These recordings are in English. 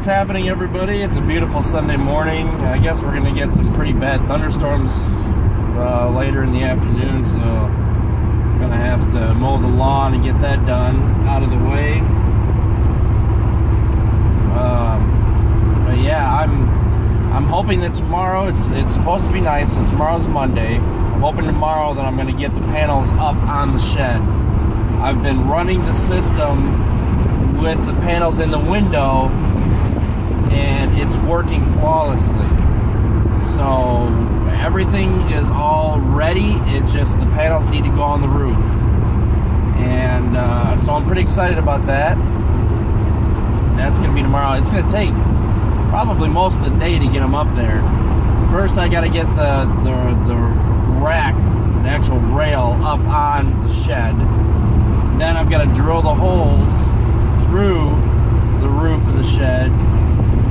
what's happening, everybody? It's a beautiful Sunday morning. I guess we're going to get some pretty bad thunderstorms later in the afternoon, so I'm going to have to mow the lawn and get that done out of the way. But yeah, I'm hoping that tomorrow, it's supposed to be nice, so tomorrow's Monday. I'm hoping tomorrow that I'm going to get the panels up on the shed. I've been running the system with the panels in the window, and it's working flawlessly. So everything is all ready. It's just the panels need to go on the roof, and so I'm pretty excited about that. That's going to be tomorrow. It's going to take probably most of the day to get them up there. First, I got to get the rack, the actual rail, up on the shed. Then I've got to drill the holes through the roof of the shed,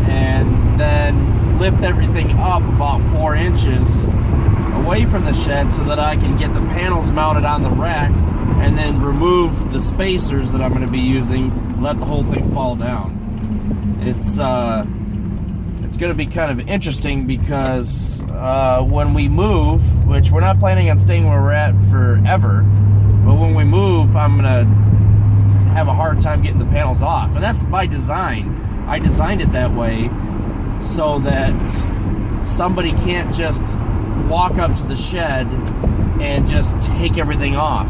and then lift everything up about 4 inches away from the shed so that I can get the panels mounted on the rack, and then remove the spacers that I'm going to be using, let the whole thing fall down. It's going to be kind of interesting because when we move, which we're not planning on staying where we're at forever, but when we move, I'm going to have a hard time getting the panels off, and that's by design. I designed it that way so that somebody can't just walk up to the shed and just take everything off.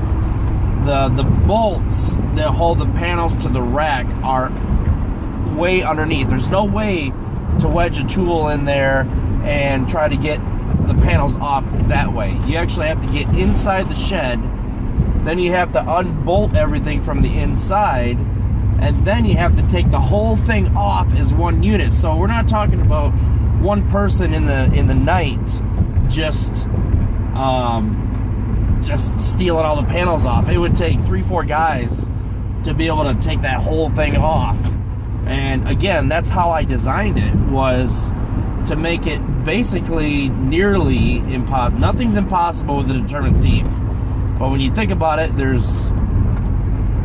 The bolts that hold the panels to the rack are way underneath. There's no way to wedge a tool in there and try to get the panels off that way. You actually have to get inside the shed. Then you have to unbolt everything from the inside, and then you have to take the whole thing off as one unit. So we're not talking about one person in the night just stealing all the panels off. It would take 3-4 guys to be able to take that whole thing off. And again, that's how I designed it, was to make it basically nearly impossible. Nothing's impossible with a determined thief. But when you think about it, there's,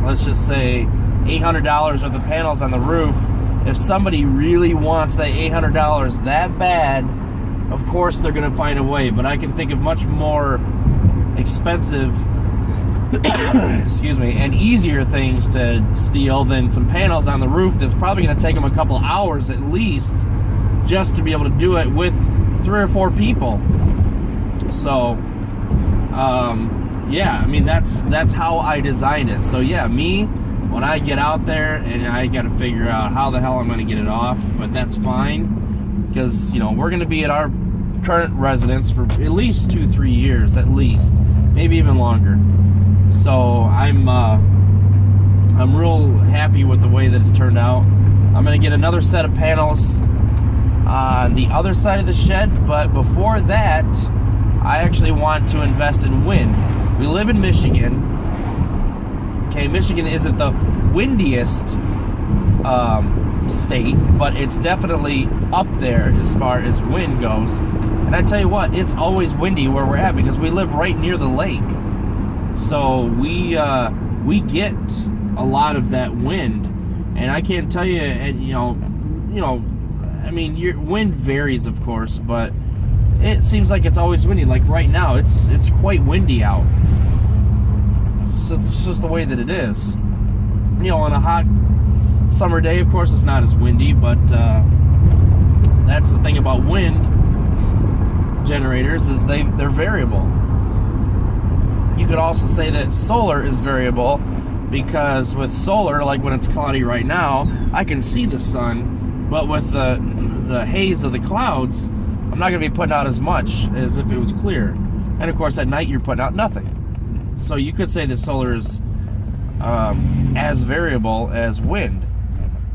let's just say, $800 worth of panels on the roof. If somebody really wants that $800 that bad, of course they're going to find a way. But I can think of much more expensive, excuse me, and easier things to steal than some panels on the roof that's probably going to take them a couple hours at least just to be able to do it with 3 or 4 people. So, yeah, I mean, that's how I designed it. So yeah, when I get out there, and I got to figure out how the hell I'm going to get it off, but that's fine, because, you know, we're going to be at our current residence for at least 2-3 years, at least, maybe even longer. So I'm real happy with the way that it's turned out. I'm going to get another set of panels on the other side of the shed, but before that, I actually want to invest in wind. We live in Michigan. Okay, Michigan isn't the windiest state, but it's definitely up there as far as wind goes. And I tell you what, it's always windy where we're at because we live right near the lake. So we get a lot of that wind, and I can't tell you, and you know, I mean, your wind varies, of course, but it seems like it's always windy. Like right now, it's quite windy out. So it's just the way that it is. You know, on a hot summer day, of course, it's not as windy, but that's the thing about wind generators, is they're variable. You could also say that solar is variable, because with solar, like when it's cloudy right now, I can see the sun, but with the haze of the clouds, I'm not going to be putting out as much as if it was clear. And of course, at night, you're putting out nothing. So you could say that solar is as variable as wind.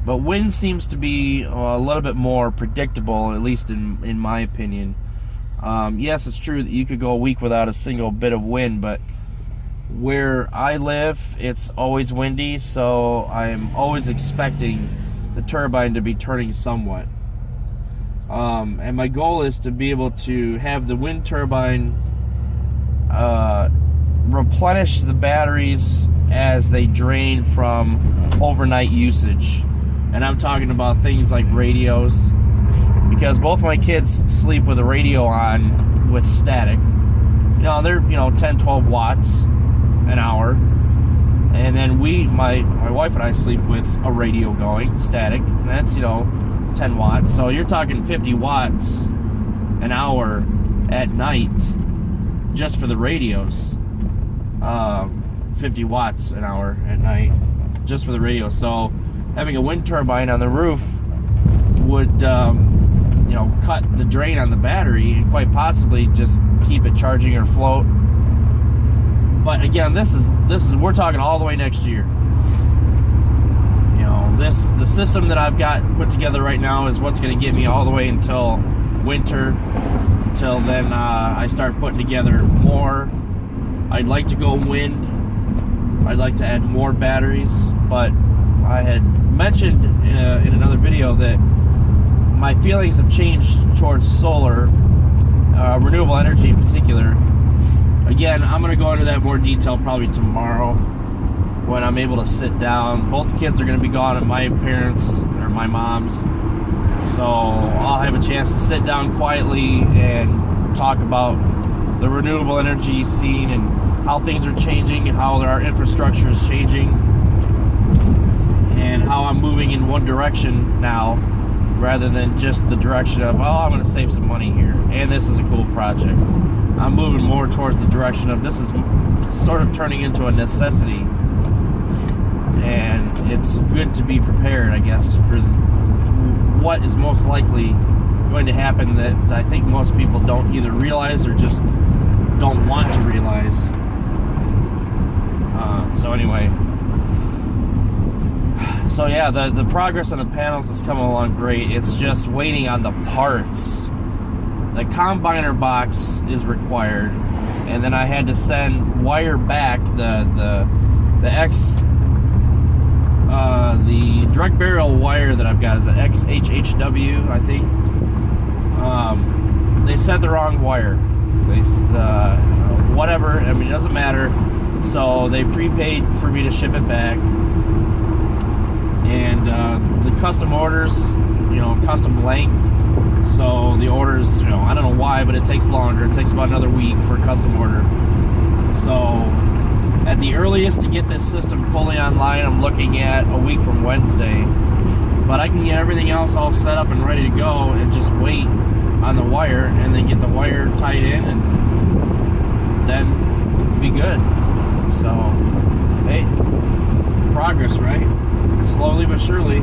But wind seems to be a little bit more predictable, at least in my opinion. Yes, it's true that you could go a week without a single bit of wind, but where I live, it's always windy, so I'm always expecting the turbine to be turning somewhat. And my goal is to be able to have the wind turbine replenish the batteries as they drain from overnight usage. And I'm talking about things like radios, because both my kids sleep with a radio on with static. You know, they're, 10, 12 watts an hour. And then my wife and I sleep with a radio going, static. And that's, 10 watts. So you're talking 50 watts an hour at night just for the radios. 50 watts an hour at night just for the radio. So having a wind turbine on the roof would, cut the drain on the battery and quite possibly just keep it charging or float. But again, this is we're talking all the way next year. The system that I've got put together right now is what's going to get me all the way until winter. Until then, I start putting together more. I'd like to go wind. I'd like to add more batteries, but I had mentioned in another video that my feelings have changed towards solar, renewable energy in particular. Again, I'm going to go into that more detail probably tomorrow when I'm able to sit down. Both kids are going to be gone at my parents' or my mom's, so I'll have a chance to sit down quietly and talk about the renewable energy scene and how things are changing, how our infrastructure is changing, and how I'm moving in one direction now rather than just the direction of, I'm going to save some money here and this is a cool project. I'm moving more towards the direction of this is sort of turning into a necessity, and it's good to be prepared, I guess, for what is most likely going to happen that I think most people don't either realize or just don't want to realize. So anyway, so yeah, the progress on the panels is coming along great. It's just waiting on the parts. The combiner box is required, and then I had to wire back the direct burial wire that I've got is an XHHW, I think. They sent the wrong wire. Whatever. I mean, it doesn't matter. So they prepaid for me to ship it back, and the custom orders, custom length. So the orders, I don't know why, but it takes longer. It takes about another week for a custom order. So at the earliest to get this system fully online, I'm looking at a week from Wednesday. But I can get everything else all set up and ready to go and just wait on the wire and then get the wire tied in and then be good. So, hey, progress, right? Slowly but surely.